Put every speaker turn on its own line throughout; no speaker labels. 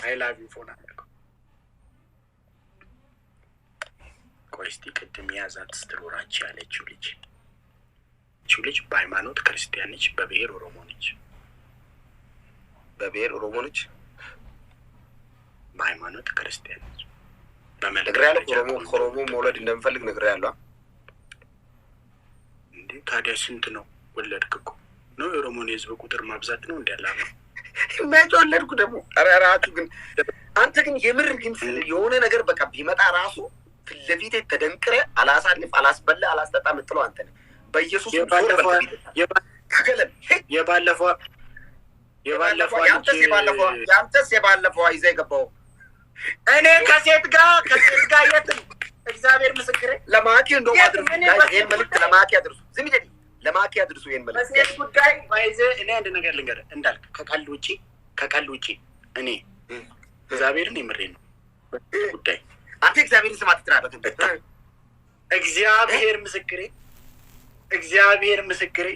አይ ላቭ ዩ ፎን አደረገው። ቆይ እስቲ ቅድም ያዛት ስትሮራች ያለችው ልጅ በሃይማኖት ክርስቲያን ነች፣ በብሔር ኦሮሞ ነች። በሃይማኖት ክርስቲያን ነች።
በመልእክት ኦሮሞ መውለድ እንደምፈልግ ነግሬያለሁ።
እንዴ ታዲያ ስንት ነው ወለድክ እኮ ነው? የኦሮሞን የህዝብ ቁጥር ማብዛት ነው እንዴ ያላማ
መቼ ወለድኩ ደግሞ? ኧረ ራሱ ግን አንተ ግን የምር ግን የሆነ ነገር በቃ ቢመጣ ራሱ ፊት ለፊቴ ተደንቅረ አላሳልፍ አላስበላ አላስጠጣ የምትለው አንተ ነህ። በኢየሱስ ያንተስ የባለፈው ይዘህ የገባው እኔ ከሴት ጋር የት እግዚአብሔር ምስክሬ ለማኪ እንደው አድርሱ ይሄን መልእክት ለማኪ አድርሱ። ዝም ይደል ለማኪ አድርሱ ይሄን መልእክት።
በሴት ጉዳይ ባይዘ እኔ አንድ ነገር ልንገርህ እንዳልክ ከቀልድ ውጪ እኔ እግዚአብሔርን የምሬን ነው ጉዳይ
አንተ እግዚአብሔርን ስም አትጥራበት።
እግዚአብሔር ምስክሬ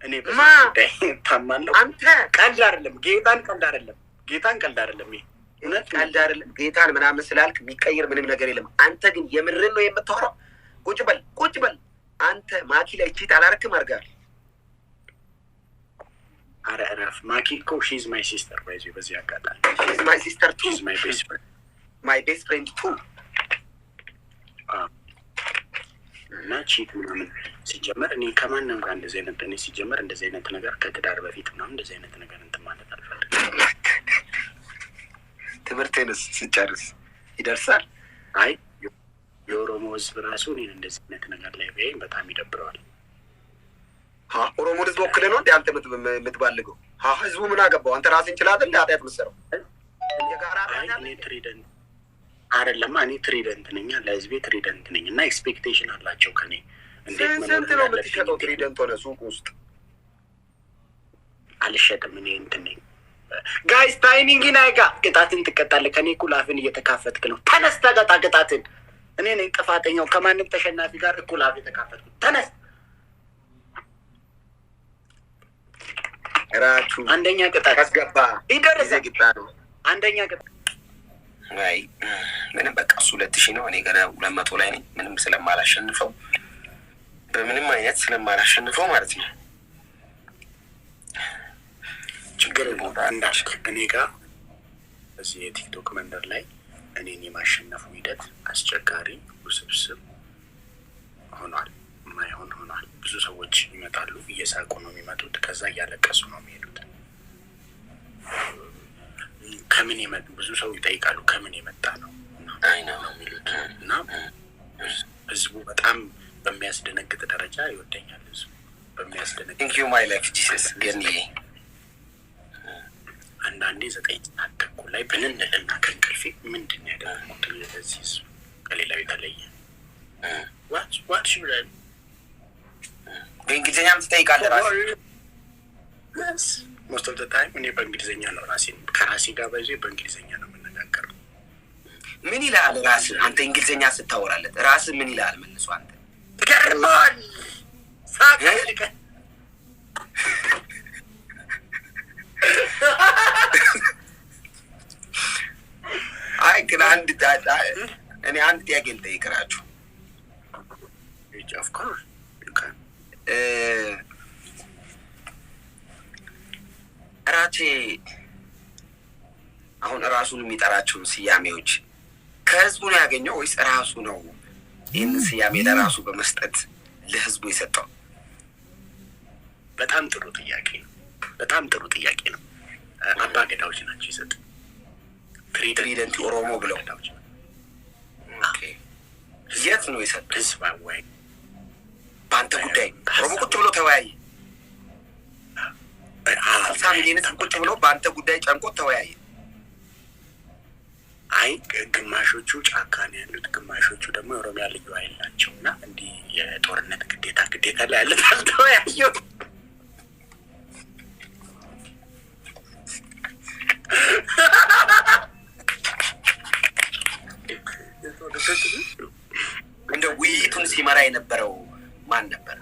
እኔ በጉዳይ ታማለሁ።
አንተ
ቀልድ አይደለም፣ ጌታን ቀልድ አይደለም። ይሄ
እውነት ቀልድ አይደለም። ጌታን ምናምን ስላልክ የሚቀየር ምንም ነገር የለም። አንተ ግን የምርን ነው የምታወራው። ቁጭ በል አንተ ማኪ ላይ ቺት አላረክም አድርጋል።
ኧረ እረፍ። ማኪ እኮ ሺዝ ማይ ሲስተር ባይዚ በዚህ አጋጣሚ
ሺዝ ማይ ሲስተር ቱ
ሺዝ ማይ ቤስት ፍሬንድ
ማይ ቤስት ፍሬንድ ቱ
እና ቺት ምናምን ሲጀመር እኔ ከማንም ጋር እንደዚህ አይነት ነገር ከትዳር በፊት ምናምን እንደዚህ አይነት ነገር እንትን ማለት አልፈልግም።
ትምህርቴንስ ስጨርስ ይደርሳል።
አይ የኦሮሞ ህዝብ ራሱ እኔን እንደዚህ አይነት ነገር ላይ ቢያይም በጣም ይደብረዋል።
ኦሮሞን ህዝብ ወክለህ ነው እንደ አንተ የምትባልገው? ህዝቡ ምን አገባው? አንተ ራስህን ችለህ አይደል ኃጢአት የምትሰራው?
እኔ ትሪደንት ነኝ፣ ለህዝቤ ትሪደንት ነኝ እና ኤክስፔክቴሽን አላቸው ከኔ።
ስንት ነው የምትሸጠው ትሪደንት ሆነ ሱቅ ውስጥ?
አልሸጥም። እኔ እንትን ነኝ። ጋይስ ታይሚንግን አይጋ ቅጣትን ትቀጣለህ። ከኔ እኩል አፍን እየተካፈትክ ነው። ተነስ ተቀጣ ቅጣትን። እኔ ነኝ ጥፋተኛው። ከማንም ተሸናፊ ጋር እኩል አፍ የተካፈትኩ። ተነስ።
ራቹ
አንደኛ ቅጣት
አስገባ
ይደረሳል።
ነው
አንደኛ ቅጣት
አይ ምንም በቃ 2000 ነው። እኔ ገና 200 ላይ ነኝ። ምንም ስለማላሸንፈው በምንም አይነት ስለማላሸንፈው ማለት ነው።
ችግር እንዳልክ እኔ ጋር እዚህ የቲክቶክ መንደር ላይ እኔን የማሸነፉ ሂደት አስቸጋሪ ውስብስብ ሆኗል። ማይሆን ሆኗል። ብዙ ሰዎች ይመጣሉ፣ እየሳቁ ነው የሚመጡት፣ ከዛ እያለቀሱ ነው የሚሄዱት። ከምን የመጡ ብዙ ሰው ይጠይቃሉ፣ ከምን የመጣ ነው ነው የሚሉት እና ህዝቡ በጣም በሚያስደነግጥ ደረጃ ይወደኛል። ህዝቡ በሚያስደነግጥ
Thank you my life Jesus ገኒ
አንዳንዴ 9 ሰዓት ተኩል ላይ ብንንልና ከእንቅልፌ ምንድን ያደረኩት ለዚህ ህዝብ ከሌላው የተለየ what should I
በእንግሊዝኛም ትጠይቃለህ ራስህ?
Yes most of the time እኔ በእንግሊዝኛ ነው ከራሴ ጋር በእንግሊዝኛ ነው የምነጋገረው። ምን ይላል ራስህ? አንተ እንግሊዝኛ ስታወራለት ራስህ ምን ይላል መልሶ? አንተ ትገርማል ሳቀልከ አይ ግን አንድ ጥያቄ ልጠይቅራችሁ። of course you can ራቼ አሁን ራሱን የሚጠራቸውን ስያሜዎች ከህዝቡ ነው ያገኘው ወይስ ራሱ ነው ይህን ስያሜ ለራሱ በመስጠት ለህዝቡ የሰጠው? በጣም ጥሩ ጥያቄ ነው። አባ ገዳዎች ናቸው የሰጡት። ትሪደንት ኦሮሞ ብለው የት ነው የሰጡት? ህዝብ አወያይ በአንተ ጉዳይ ኦሮሞ ቁጭ ብሎ ተወያየ። 60 ሚሊዮን ህዝብ ቁጭ ብሎ በአንተ ጉዳይ ጨንቆት ተወያየ። አይ ግማሾቹ ጫካ ነው ያሉት፣ ግማሾቹ ደግሞ የኦሮሚያ ልዩ ኃይል ናቸው እና እንዲህ የጦርነት ግዴታ ላይ ያለ ተወያዩ። እንደ ውይይቱን ሲመራ የነበረው ማን ነበር?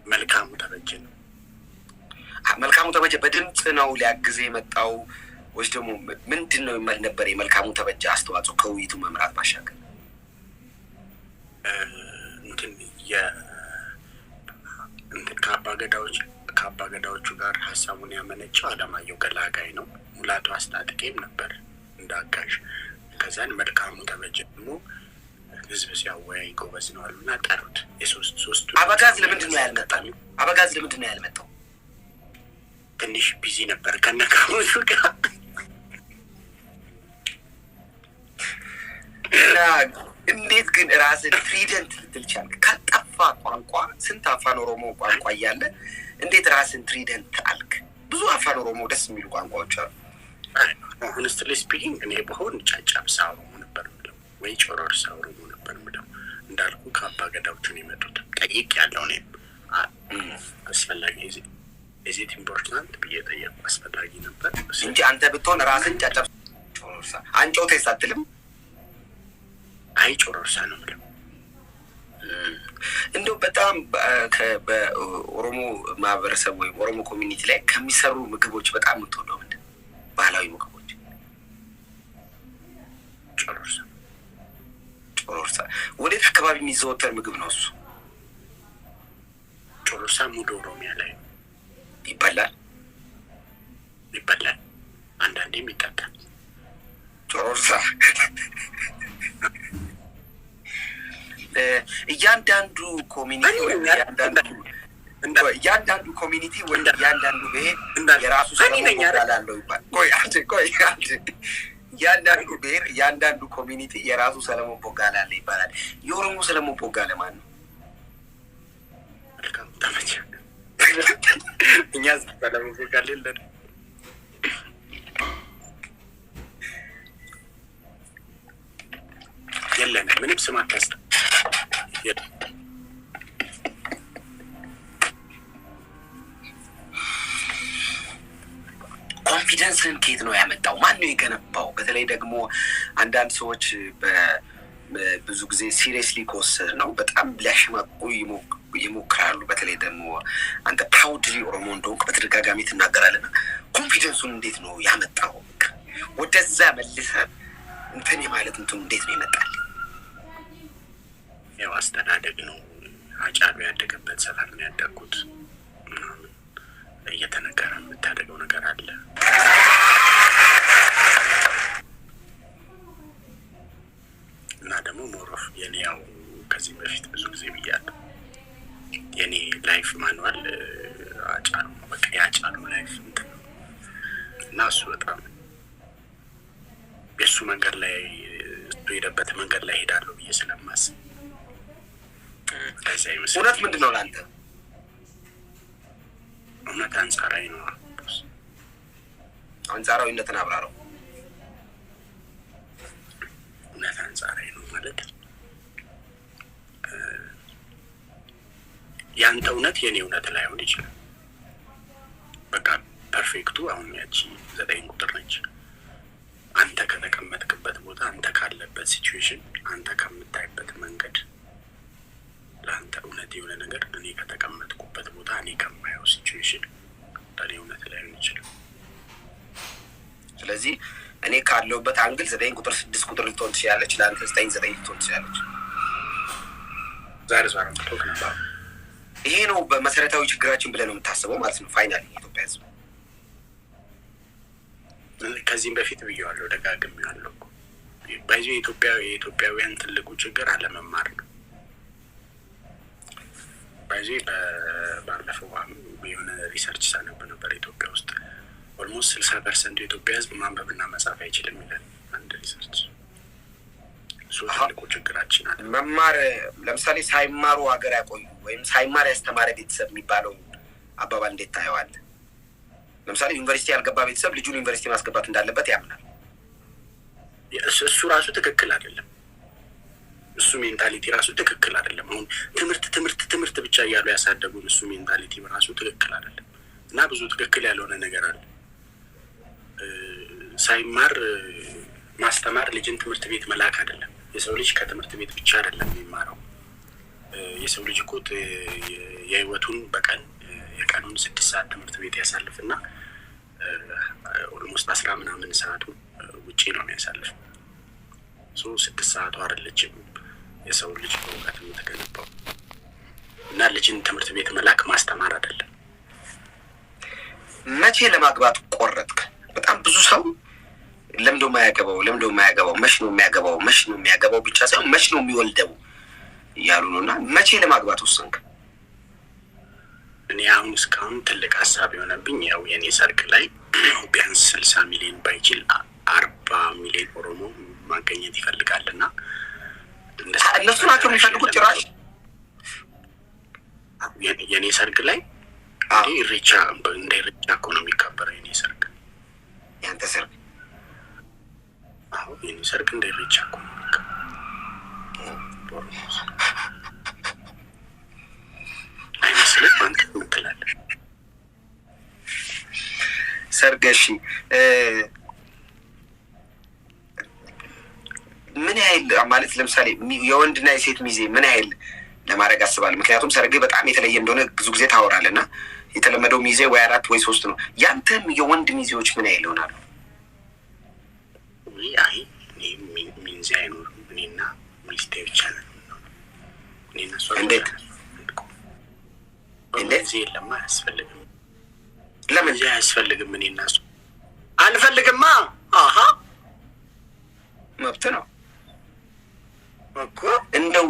መልካሙ ተበጀ ነው። መልካሙ ተበጀ በድምፅ ነው ሊያግዝ የመጣው
ወይስ ደግሞ ምንድን ነው ነበር የመልካሙ ተበጀ አስተዋጽኦ ከውይይቱ መምራት ባሻገር?
እንትን ከአባገዳዎቹ ጋር ሀሳቡን ያመነጨው አለማየሁ ገላጋይ ነው። ሙላቱ አስታጥቄም ነበር እንዳጋዥ። ከዛን መልካሙ ተበጀ ደግሞ ህዝብ ሲያወያይ ጎበዝ ነው አሉና ጠሩት። ሶስቱ
አበጋዝ ለምንድን ነው ያልመጣው?
ትንሽ ቢዚ ነበር ከነካሞቹ ጋር
እና እንዴት ግን ራስን ትሪደንት ልትል ቻልክ? ከጠፋ ቋንቋ ስንት አፋን ኦሮሞ ቋንቋ እያለ እንዴት ራስን ትሪደንት አልክ? ብዙ አፋን ኦሮሞ ደስ የሚሉ ቋንቋዎች አሉ።
ሆነስትሊ ስፒኪንግ እኔ በሆን ጨጨብሳ ኦሮሞ ነበር የምለው ወይ ጮሮርሳ ኦሮሞ ነበር የምለው። እንዳልኩ ከአባገዳዎቹን የመጡት ጠይቅ ያለው እኔም አስፈላጊ ኢዚት ኢምፖርታንት ብዬ ጠየቁ። አስፈላጊ ነበር
እንጂ አንተ ብትሆን ራስን ጨጨብሳ ጮሮርሳ አንጮቴስ አትልም?
አይ ጮሮርሳ ነው የምለው።
እንደው በጣም በኦሮሞ ማህበረሰብ ወይም ኦሮሞ ኮሚኒቲ ላይ ከሚሰሩ ምግቦች በጣም የምትወደው ምንድን ነው? ባህላዊ ምግቦች? ጮሮርሳ ወዴት አካባቢ የሚዘወተር ምግብ ነው እሱ?
ጮሮርሳ ሙሉ ኦሮሚያ ላይ
ይበላል።
አንዳንዴም ይጠጣል።
ጮሮርሳ እያንዳንዱ ኮሚኒቲ ወይ እያንዳንዱ ብሔር የራሱ ሰለሞን ቦጋለ አለው ይባላል። እያንዳንዱ ኮሚኒቲ የራሱ ሰለሞን ቦጋለ አለ ይባላል። የኦሮሞ ሰለሞን ቦጋለ ማን ነው?
መልካም ተመቸ። እኛ ሰለሞን ቦጋለ የለንም። ምንም ስም አታስተ
ኮንፊደንስን ከየት ነው ያመጣው? ማን ነው የገነባው? በተለይ ደግሞ አንዳንድ ሰዎች ብዙ ጊዜ ሲሪየስሊ ከወሰድ ነው በጣም ሊያሸማቁ ይሞክራሉ። በተለይ ደግሞ አንተ ፕራውድሊ ኦሮሞ እንደሆንክ በተደጋጋሚ ትናገራለና ኮንፊደንሱን እንዴት ነው ያመጣው? ወደዛ መልሰህ እንትን የማለት እንትኑ እንዴት ነው ይመጣል?
ያው አስተዳደግ ነው። አጫሉ ያደገበት ሰፈር ነው ያደግኩት። እየተነገረ የምታደገው ነገር አለ እና ደግሞ ሞሮፍ የኔ ያው ከዚህ በፊት ብዙ ጊዜ ብያለሁ። የኔ ላይፍ ማኑዋል አጫሉ ነው። በቃ የአጫሉ ላይፍ እንትን ነው እና እሱ በጣም የእሱ መንገድ ላይ እሱ ሄደበት መንገድ ላይ ሄዳለሁ ብዬ ስለማስብ
እውነት ምንድን ነው ለአንተ?
እውነት አንጻራዊ ነው።
አንጻራዊነትን አብራረው።
እውነት አንጻራዊ ነው ማለት ያንተ እውነት የኔ እውነት ላይሆን ይችላል። በቃ ፐርፌክቱ አሁን ያቺ 9 ቁጥር ነች። አንተ ከተቀመጥክበት ቦታ፣ አንተ ካለበት ሲቹዌሽን፣ አንተ ከምታይበት መንገድ ለአንተ እውነት የሆነ ነገር እኔ ከተቀመጥኩበት ቦታ፣ እኔ ከማየው ሲቹዌሽን ለእኔ እውነት ላይሆን ይችላል።
ስለዚህ እኔ ካለሁበት አንግል 9 ቁጥር 6 ቁጥር ልትሆን ትችላለች፣ ለአንተ 9 ልትሆን ትችላለች።
ዛሬ ነበር።
ይሄ ነው በመሰረታዊ ችግራችን ብለህ ነው የምታስበው ማለት ነው? ፋይናሊ ኢትዮጵያ ህዝብ
ከዚህም በፊት ብዬዋለሁ፣ ደጋግሜዋለሁ። ባይዞ የኢትዮጵያውያን ትልቁ ችግር አለመማር ነው። ባይዞ ባለፈው የሆነ ሪሰርች ሳነብ ነበር። ኢትዮጵያ ውስጥ ኦልሞስት 60% የኢትዮጵያ ህዝብ ማንበብና መጻፍ አይችልም ይላል አንድ ሪሰርች። እሱ ትልቁ ችግራችን አለ።
መማር ለምሳሌ ሳይማሩ ሀገር ያቆዩ ወይም ሳይማር ያስተማረ ቤተሰብ የሚባለው አባባል እንዴት ታየዋለህ? ለምሳሌ ዩኒቨርሲቲ ያልገባ ቤተሰብ ልጁን ዩኒቨርሲቲ ማስገባት እንዳለበት ያምናል።
እሱ ራሱ ትክክል አይደለም። እሱ ሜንታሊቲ ራሱ ትክክል አይደለም። አሁን ትምህርት ብቻ እያሉ ያሳደጉን እሱ ሜንታሊቲ ራሱ ትክክል አይደለም እና ብዙ ትክክል ያልሆነ ነገር አለ። ሳይማር ማስተማር ልጅን ትምህርት ቤት መላክ አይደለም። የሰው ልጅ ከትምህርት ቤት ብቻ አይደለም የሚማረው። የሰው ልጅ እኮ የህይወቱን የቀኑን 6 ሰዓት ትምህርት ቤት ያሳልፍና ኦልሞስት 10 ምናምን ሰዓቱ ውጪ ነው የሚያሳልፍ። 6 ሰዓቱ አይደለችም የሰው ልጅ በእውቀት የምትገነባው። እና ልጅን ትምህርት ቤት መላክ ማስተማር አይደለም።
መቼ ለማግባት ቆረጥክ? በጣም ብዙ ሰው ለምዶ የማያገባው መች ነው የሚያገባው ብቻ ሳይሆን መች ነው የሚወልደው እያሉ ነው። እና መቼ ለማግባት ወሰንክ?
እኔ አሁን እስካሁን ትልቅ ሀሳብ የሆነብኝ ያው የኔ ሰርግ ላይ ቢያንስ 60 ሚሊዮን ባይችል 40 ሚሊዮን ኦሮሞ ማገኘት ይፈልጋልና
እነሱ ናቸው የሚፈልጉት። ጭራሽ
የኔ ሰርግ ላይ ኢሬቻ እንደ ኢሬቻ እኮ ነው የሚከበረው የኔ ሰርግ።
ያንተ ሰርግ?
አዎ የኔ ሰርግ እንደ ኢሬቻ እኮ ነው አይመስልም? አንተ ምን ትላለህ?
ሰርግ እሺ፣ ምን ያህል ማለት ለምሳሌ የወንድና የሴት ሚዜ ምን ያህል ለማድረግ አስባለሁ? ምክንያቱም ሰርግ በጣም የተለየ እንደሆነ ብዙ ጊዜ ታወራለህ እና የተለመደው ሚዜ ወይ 4 ወይ 3 ነው። ያንተም የወንድ ሚዜዎች ምን ያህል ይሆናሉ?
አይ ሚዜ አይኖርም። እኔና ሚስቴ ብቻ ነን። እኔና እሷ
እንዴት
የለማ አያስፈልግም።
ለምን
አያስፈልግም? እኔና እሷ አልፈልግማ።
መብት ነው እኮ። እንደው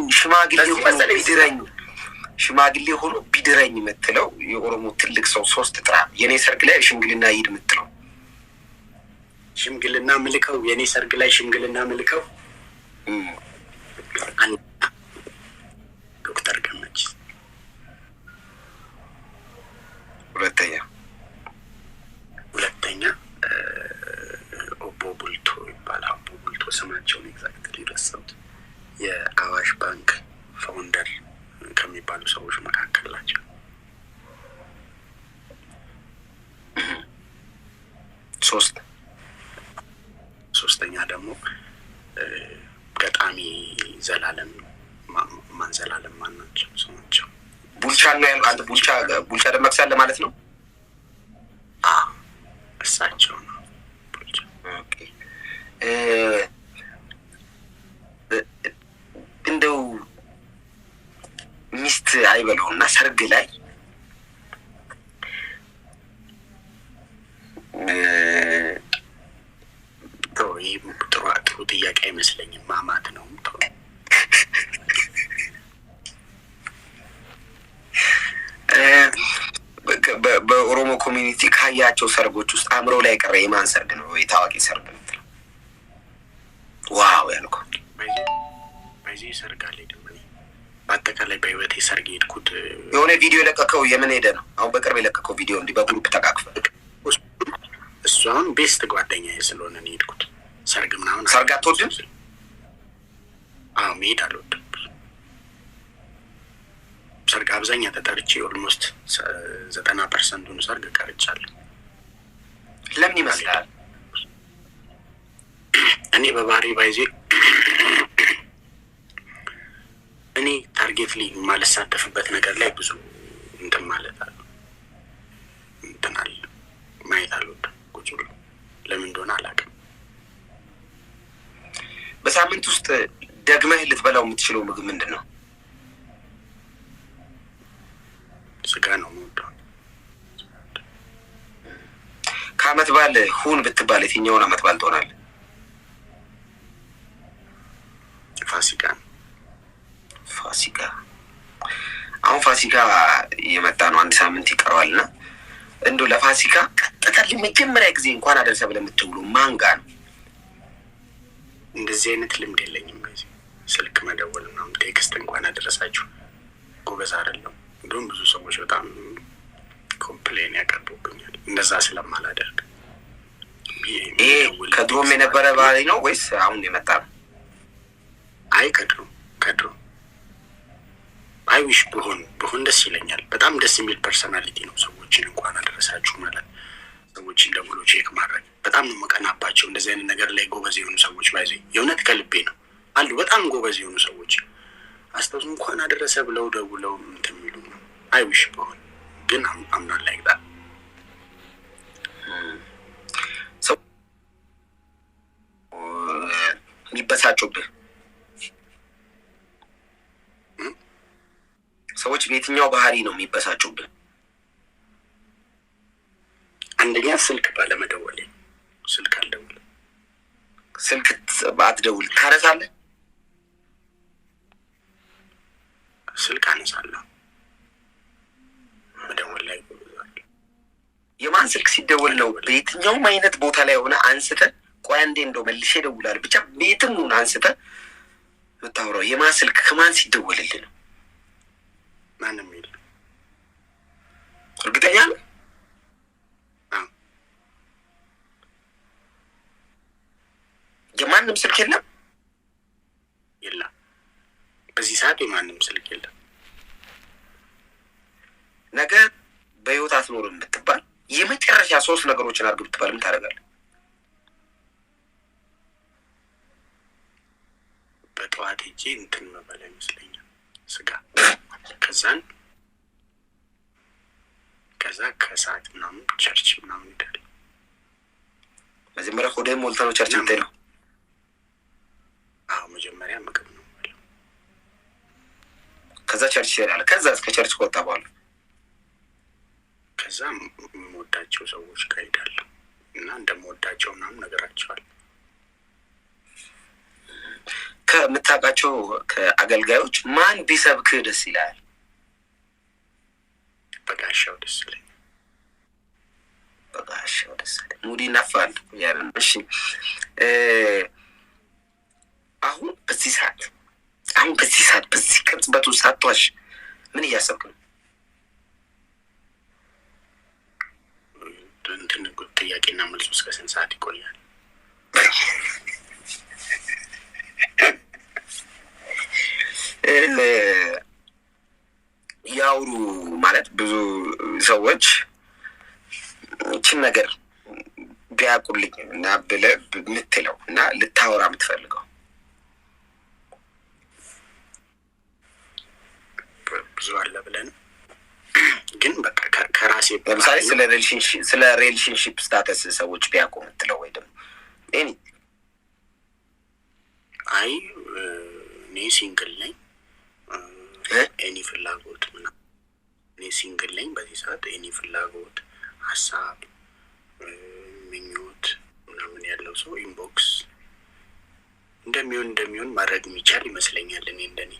ሽማግሌ ሆኖ ቢድረኝ የምትለው የኦሮሞ ትልቅ ሰው 3 ጥራ። የኔ ሰርግ ላይ ሽምግልና ይሄድ የምትለው
ሽምግልና ምልከው። የኔ ሰርግ ላይ ሽምግልና ምልከው ዶክተር ገመችስ። ሁለተኛ ኦቦ ቡልቶ ይባላል። ኦቦ ቡልቶ ስማቸውን ኤግዛክትሊ ረሳሁት። የአዋሽ ባንክ ፋውንደር ከሚባሉ ሰዎች መካከል ናቸው። ሶስተኛ ደግሞ ገጣሚ ዘላለም ዘላለም ማን ናቸው ስማቸው?
ቡልቻ ነው ያለው። አንተ ቡልቻ ደመቅሳ ለማለት ነው?
እሳቸው ነው ቡልቻ።
ኦኬ። እንደው ሚስት አይበለውና ሰርግ ላይ
ጥሩ ጥያቄ አይመስለኝም። ማማት ነው።
በኦሮሞ ኮሚኒቲ ካያቸው ሰርጎች ውስጥ አእምሮ ላይ ቀረ የማን ሰርግ ነው የታዋቂ ሰርግ ነው? ዋው ያልኩህ
በዚህ ሰርግ አለ ደግሞ በአጠቃላይ በህይወቴ ሰርግ የሄድኩት
የሆነ ቪዲዮ የለቀቀው የምን ሄደ ነው? አሁን በቅርብ የለቀቀው ቪዲዮ እንዲህ በግሩፕ ተቃቅፈ
እሱ አሁን ቤስት ጓደኛዬ ስለሆነ ነው የሄድኩት። ሰርግ ምናምን
ሰርግ አትወድም?
መሄድ አልወድም። ሰርግ አብዛኛ ተጠርቼ ኦልሞስት 90% ሰርግ ቀርቻለሁ።
ለምን ይመስላል?
እኔ በባህሪ ባይዜ እኔ ታርጌት ላይ የማልሳተፍበት ነገር ላይ ብዙ እንትን ማለት አለ እንትን አለ ማየት አልወድም። ቁጭ ብሎ ለምን እንደሆነ አላውቅም።
በሳምንት ውስጥ ደግመህ ልትበላው የምትችለው ምግብ ምንድን ነው?
ስጋ ነው የምወደው።
ከአመት በዓል ሁን ብትባል የትኛውን አመት በዓል ትሆናለህ?
ፋሲካ ነው።
ፋሲካ አሁን ፋሲካ እየመጣ ነው። 1 ሳምንት ይቀረዋል እና እንደው ለፋሲካ ቀጥታ ለመጀመሪያ ጊዜ እንኳን አደረሰ ብለህ የምትውሉ ማን ጋር ነው?
እንደዚህ አይነት ልምድ የለኝም። በዚህ ስልክ መደወል እና ቴክስት እንኳን አደረሳችሁ ጎበዝ አይደለም። እንደውም ብዙ ሰዎች በጣም ኮምፕሌን ያቀርቡብኛል እንደዛ ስለማላደርግ።
ይሄ ከድሮም የነበረ ባህሪ ነው ወይስ አሁን የመጣ ነው?
አይ ከድሮ አይ ዊሽ ብሆን ደስ ይለኛል። በጣም ደስ የሚል ፐርሰናሊቲ ነው። ሰዎችን እንኳን አደረሳችሁ ማለት ሰዎችን ደውሎ ቼክ ማድረግ በጣም ነው መቀናባቸው። እንደዚህ አይነት ነገር ላይ ጎበዝ የሆኑ ሰዎች ባይዘ የእውነት ከልቤ ነው አሉ። በጣም ጎበዝ የሆኑ ሰዎች አስተውሱ እንኳን አደረሰ ብለው ደውለው እንትን የሚሉ ነው። አይ ዊሽ ብሆን ግን አምናል ላይ
የሚበሳጩብህ ሰዎች በየትኛው ባህሪ ነው የሚበሳጩብህ?
አንደኛ ስልክ ባለመደወል። ስልክ አልደውልም።
ስልክ አትደውል ታነሳለህ?
ስልክ አነሳለሁ። መደወል ላይ
የማን ስልክ ሲደወል ነው? በየትኛውም አይነት ቦታ ላይ ሆነ አንስተህ ቆይ አንዴ እንደው መልሼ እደውላለሁ ብቻ ቤትም ሆነ አንስተህ የምታወራው የማን ስልክ ከማን ሲደወልልህ ነው?
ማንም የለም።
እርግጠኛ ነው? የማንም ስልክ የለም?
የለም። በዚህ ሰዓት የማንም ስልክ የለም።
ነገ በህይወት አትኖርም ብትባል የመጨረሻ 3 ነገሮችን አድርግ ብትባል ምን ታደርጋለህ?
በጠዋት ሄጄ እንትን መበላ ይመስለኛል ስጋ። ከዛ ከሰዓት ምናምን ቸርች ምናምን ሄዳለሁ።
መጀመሪያ ሆዴን ሞልተህ ነው ቸርች የምትሄደው?
አዎ መጀመሪያ ምግብ ነው የምበላው።
ከዛ ቸርች ትሄዳለህ። ከዛ እስከ ቸርች ከወጣ በኋላ
ከዛ የምወዳቸው ሰዎች ጋር ሄዳለሁ እና እንደምወዳቸው ምናምን ነገራቸዋለሁ።
ከምታውቃቸው ከአገልጋዮች ማን ቢሰብክህ ደስ ይላል?
በጋሻው ደስ ይለኛል።
በጋሻው ደስ ይላል። ሙዲ ናፋል ያለን። እሺ አሁን በዚህ ሰዓት በዚህ ቅጽበት ውስጥ ሳትዋሽ ምን እያሰብክ ነው?
እንትን ጥያቄና መልስ እስከ ስንት ሰዓት ይቆያል?
ያውሩ ማለት ብዙ ሰዎች ይህችን ነገር ቢያውቁልኝ እና ብለህ የምትለው እና ልታወራ የምትፈልገው
ብዙ አለ ብለን ግን በቃ ከራሴ
ለምሳሌ ስለ ሪሌሽንሺፕ ስታተስ ሰዎች ቢያውቁ የምትለው ወይ ደግሞ
አይ እኔ ሲንግል ነኝ ኤኒ ፍላጎት ምናምን እኔ ሲንግል ነኝ በዚህ ሰዓት ኤኒ ፍላጎት ሀሳብ ምኞት ምናምን ያለው ሰው ኢንቦክስ እንደሚሆን ማድረግ የሚቻል ይመስለኛል። እኔ እንደኔ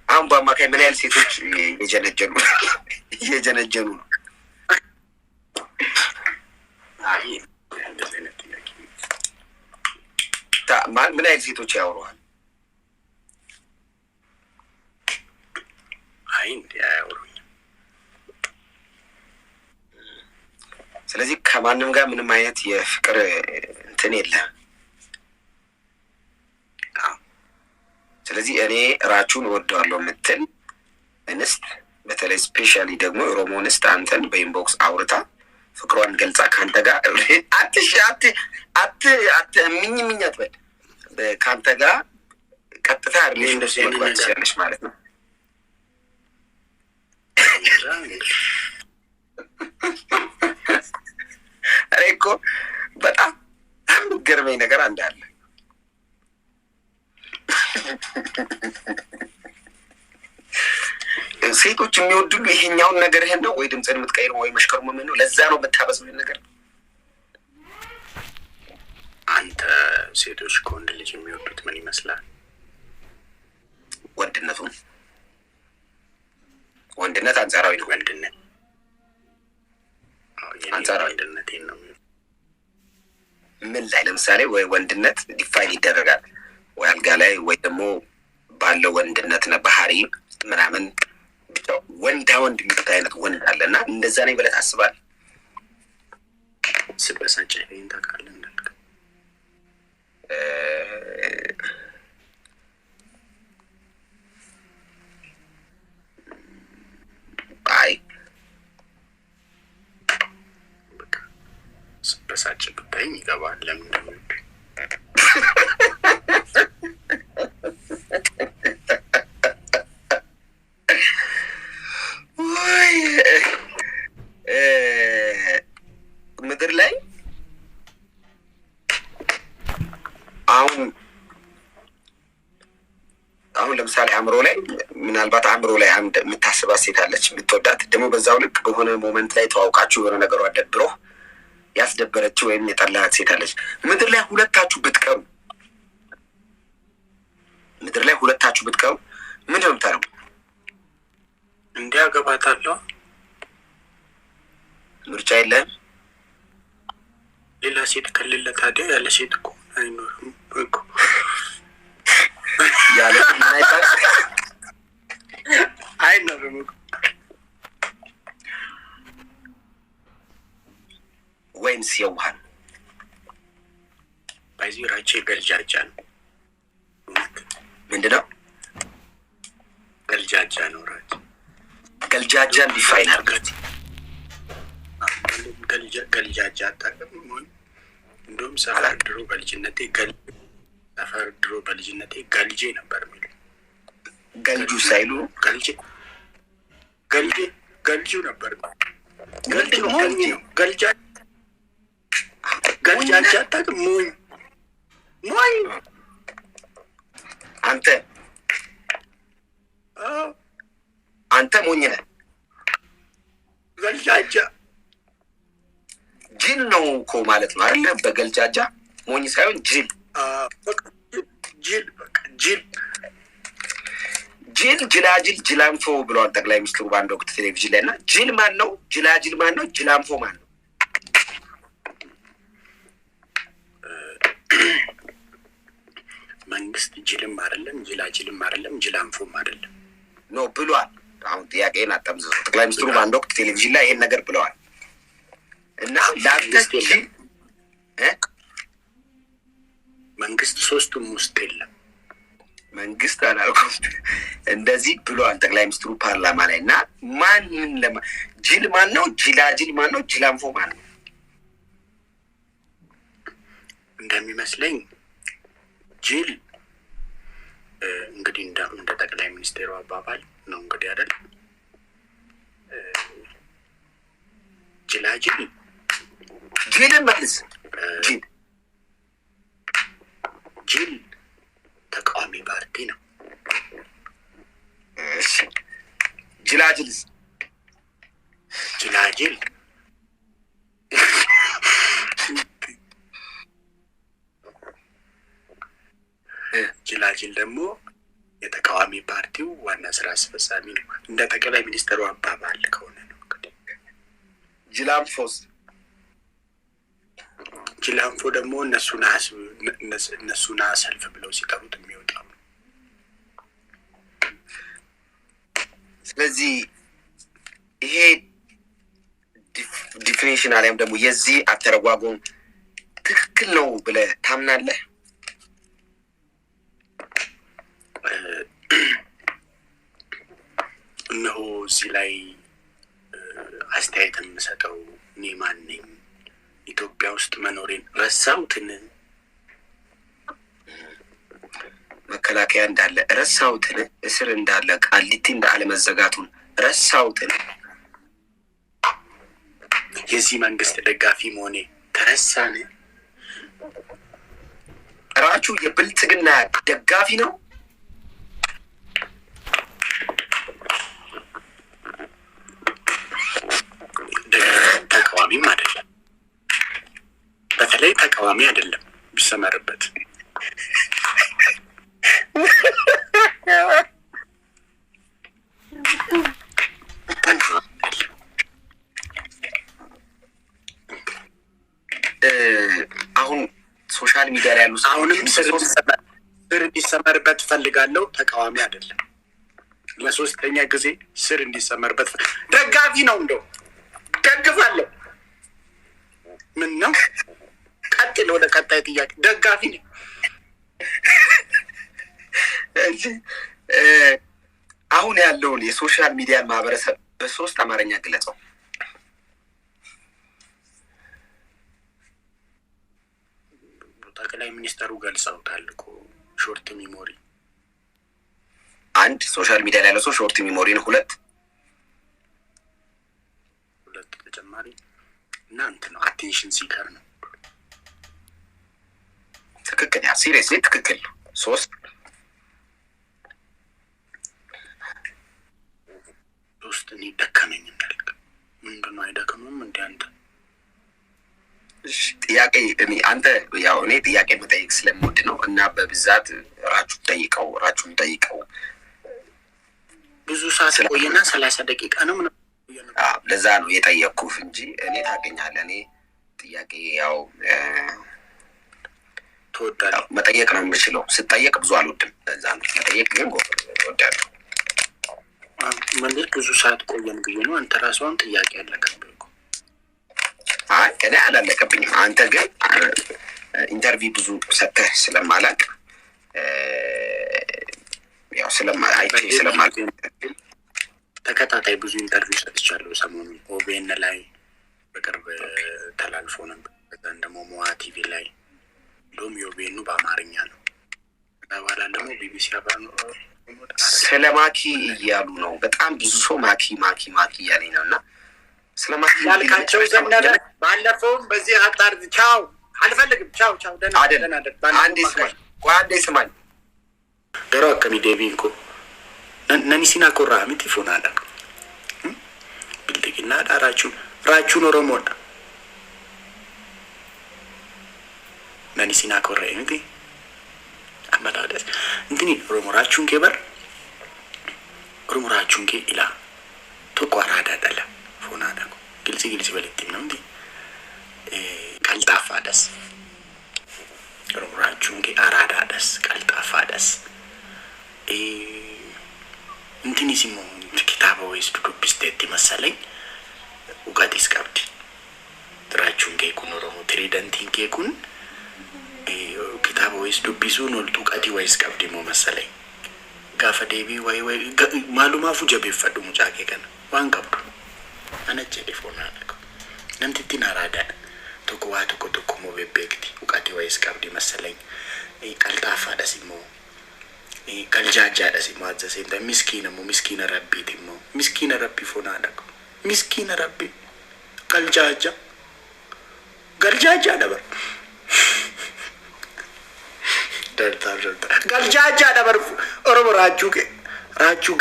አሁን በአማካይ ምን ያህል ሴቶች እየጀነጀኑ ነው?
አይ እንደዚህ አይነት ጥያቄ
ምን ያህል ሴቶች ያወሩሃል?
አይ እንዴ አያወሩኝም።
ስለዚህ ከማንም ጋር ምንም አይነት የፍቅር እንትን የለም። ስለዚህ እኔ ራቹን እወደዋለሁ የምትል እንስት በተለይ ስፔሻሊ ደግሞ ሮሞ እንስት አንተን በኢንቦክስ አውርታ ፍቅሯን ገልጻ ከአንተ ጋር ምኝ አትበል ከአንተ ጋር ቀጥታ ሪሌሽንሺፕ መግባት ትችላለች ማለት ነው። እኔ እኮ በጣም ገርመኝ ነገር እንዳለ ሴቶች የሚወዱሉ ይሄኛውን ነገርህን ነው ወይ ድምፅህን የምትቀይረው ወይ መሽከርመምን ነው? ለዛ ነው የምታበስው ነገር።
አንተ ሴቶች ከወንድ ልጅ የሚወዱት ምን ይመስላል?
ወንድነት አንጻራዊ ነው።
ወንድነት
አንጻራዊ
ወንድነቴን ነው።
ምን ላይ ለምሳሌ ወይ ወንድነት ዲፋይን ይደረጋል ወይ አልጋ ላይ ወይ ደግሞ ባለው ወንድነት ነው ባህሪ ምናምን ብቻ ወንዳ ወንድ የሚሉት አይነት ወንድ አለና እንደዛ ነኝ ብለህ ታስባለህ?
ስበሳጭ ይሄን ታውቃለህ እንዳልክ
አይ
በቃ ስበሳጭ ብታይኝ ይገባል ለምን እንደሆነ።
ምድር ላይ አሁን አሁን ለምሳሌ አእምሮ ላይ ምናልባት አእምሮ ላይ አንድ የምታስባት ሴት አለች የምትወዳት ደግሞ በዛው ልክ በሆነ ሞመንት ላይ ተዋውቃችሁ የሆነ ነገሯ ደብሮ ያስደበረችው ወይም የጠላት ሴት አለች። ምድር ላይ ሁለታችሁ ብትቀሩ ምንድን ነው የምታደርጉ?
እንዲያገባታለሁ።
ምርጫ የለህም።
ሌላ ሴት ከሌለ ታዲያ ያለ ሴት እኮ አይኖርም እኮ።
ያለ
አይኖርም እኮ።
ወይንስ የውሃን
በዚህ ራቼ ገልጃጃ ነው።
ምንድን ነው
ገልጃጃ ነው? ራቼ
ገልጃጃን ዲፋይን አድርገት።
ገልጃጃ አታውቅም? እንደውም ሰፈር ድሮ በልጅነቴ ገልጄ ነበር የሚሉ።
ገልጁ ሳይሉ
ገልጁ ነበር። ገልጃጃ አታውቅም? ሞኝ
አንተ ሞኝ ነህ።
ገልጃጃ
ጅል ነው እኮ ማለት ነው አይደለ? በገልጃጃ ሞኝ ሳይሆን ጅል ጅላጅል ጅላንፎ ብለዋል ጠቅላይ ሚኒስትሩ በአንድ ወቅት ቴሌቪዥን ላይ እና ጅል ማን ነው? ጅላጅል ማን ነው? ጅላንፎ ማን ነው?
መንግስት ጅልም አይደለም ጅላጅልም አይደለም ጅላንፎም አይደለም
ኖ ብሏል። አሁን ጥያቄን አጠምዝዞ ጠቅላይ ሚኒስትሩ በአንድ ወቅት ቴሌቪዥን ላይ ይሄን ነገር ብለዋል እና
መንግስት ሶስቱም ውስጥ የለም።
መንግስት አላልኩም እንደዚህ ብለዋል ጠቅላይ ሚኒስትሩ ፓርላማ ላይ እና ማንን ጅል ማን ነው? ጅላጅል ማን ነው? ጅላንፎ ማን ነው?
እንደሚመስለኝ ጅል እንግዲህ እንደ ጠቅላይ ሚኒስቴሩ አባባል ነው እንግዲህ አይደል? ጅላጅል
ጅልን መልስ።
ጅል ተቃዋሚ ፓርቲ ነው።
ጅላጅልስ?
ጅላጅል ጅላጅል ደግሞ የተቃዋሚ ፓርቲው ዋና ስራ አስፈጻሚ ነው እንደ ጠቅላይ ሚኒስትሩ አባባል ከሆነ ነው እንግዲህ። ጅላንፎ ደግሞ እነሱና ሰልፍ ብለው ሲጠሩት የሚወጣው።
ስለዚህ ይሄ ዲፊኒሽን አሊያም ደግሞ የዚህ አተረጓጎም ትክክል ነው ብለህ ታምናለህ?
እነሆ እዚህ ላይ አስተያየት የምሰጠው እኔ ማን ነኝ? ኢትዮጵያ ውስጥ መኖሬን ረሳሁትን?
መከላከያ እንዳለ ረሳሁትን? እስር እንዳለ ቃሊቲ እንዳለመዘጋቱን ረሳሁትን?
የዚህ መንግስት ደጋፊ መሆኔ ተረሳን?
ራቹ የብልጽግና ደጋፊ ነው?
ተቃዋሚም አይደለም። በተለይ ተቃዋሚ አይደለም ቢሰመርበት።
አሁን ሶሻል ሚዲያ ላይ ያሉ
አሁንም ስር እንዲሰመርበት ፈልጋለሁ። ተቃዋሚ አይደለም። ለሶስተኛ ጊዜ ስር እንዲሰመርበት ደጋፊ ነው። እንደው ደግፋለሁ። ምን ነው? ቀጥል ወደ ቀጣይ ጥያቄ። ደጋፊ ነኝ።
አሁን ያለውን የሶሻል ሚዲያን ማህበረሰብ በሶስት አማርኛ ግለጸው።
ጠቅላይ ሚኒስተሩ ገልጸውታል እኮ። ሾርት ሚሞሪ
አንድ ሶሻል ሚዲያ ላይ ያለው ሰው ሾርት ሚሞሪ ነው። ሁለት
ተጨማሪ እና እንትን ነው አቴንሽን ሲከር ነው።
ትክክል። ያ ሲሪየስሊ ትክክል። ሶስት
ውስጥ እኔ ደከመኝ እንዳልክ ምንድነው አይደከምም እንዴ አንተ?
ጥያቄ አንተ ያው እኔ ጥያቄ መጠየቅ ስለምወድ ነው እና በብዛት ራቹን ጠይቀው
ብዙ ሰዓት ቆየና 30 ደቂቃ ነው ምናምን
ለዛ ነው የጠየቅኩህ እንጂ እኔ ታገኛለህ። እኔ ጥያቄ ያው
ተወዳለሁ
መጠየቅ ነው የምችለው። ስጠየቅ ብዙ አልወድም። ለዛ ነው መጠየቅ ግን እወዳለሁ።
ማለት ብዙ ሰዓት ቆየን ብዬ ነው። አንተ ራስህን ጥያቄ ያለቀብህ እኮ።
አይ እኔ አላለቀብኝም። አንተ ግን ኢንተርቪው ብዙ ሰተህ ስለማላቅ ያው ስለማላቅ
ተከታታይ ብዙ ኢንተርቪው ሰጥቻለሁ። ሰሞኑን ኦቤን ላይ በቅርብ ተላልፎ ነበር። ከዛን ደግሞ ሞዋ ቲቪ ላይ እንደውም የኦቤኑ በአማርኛ ነው። በኋላ ደግሞ ቢቢሲ አባኑ
ስለ ማኪ እያሉ ነው። በጣም ብዙ ሰው ማኪ እያለኝ ነው እና ስለ ማኪ
ያልካቸው ዘነበ ባለፈውም በዚህ አጣር ቻው አልፈልግም ቻው ደህና
አንዴ ስማኝ
ደሮ አከሚ ዴቢንኮ ነኒሲና ኮራ አሚቲ ፎናዳ ብልጥግና ራቹን ኦሮሞዳ ነኒሲና ኮራ አሚቲ አመዳደስ እንግዲህ ኦሮሞራቹን ኬበር ኦሮሞራቹን ኬ ኢላ ተቋራዳ ደለ ፎናዳ ግልጽ በለጥም ነው እንዴ ቀልጣፋ ደስ ኦሮሞራቹን ኬ አራዳ ደስ ቀልጣፋ ደስ እንትን ሲሞ ኪታባ ወይስ ዱዱብስቴት መሰለኝ ውቀቲስ ቀብድ ትራቹን ኬኩን ኦሮሞ ትሪደንቲን ኬኩን ኪታባ ወይስ ዱቢሱን ወልጡ ቀዲ ወይስ ቀብድ ሞ መሰለኝ ጋፈ ዴቢ ወይ ማሉማፉ ጀቤፈዱ ሙጫቄ ከነ ዋን ቀብዱ አነጨ ዲፎና አልኩ ነምቲቲን አራዳ ተቆ ሞ ቤቤክቲ ውቀዲ ወይስ ቀብድ መሰለኝ ቀልጣፋ ደሲሞ ቀልጃጃ ደሲሞ አዘሴንተ ሚስኪነ ረቢ ፎና አለኩ ሚስኪነ ረቢ ቀልጃጃ ነበር ደርታ ቀልጃጃ ነበር ኦሮሞ ራቹ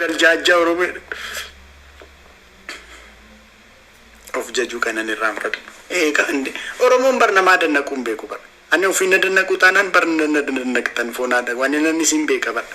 ቀልጃጃ ኦሮሞ ኦፍ ጀጁ ከነን ራምረድ ከእንዴ ኦሮሞን በርነማ ደነቁም ቤኩ በር አኔ ኦፊነ ደነቁ ታናን በርነነ ደነቅተን ፎና ዋኔነኒ ሲምቤ ቀበር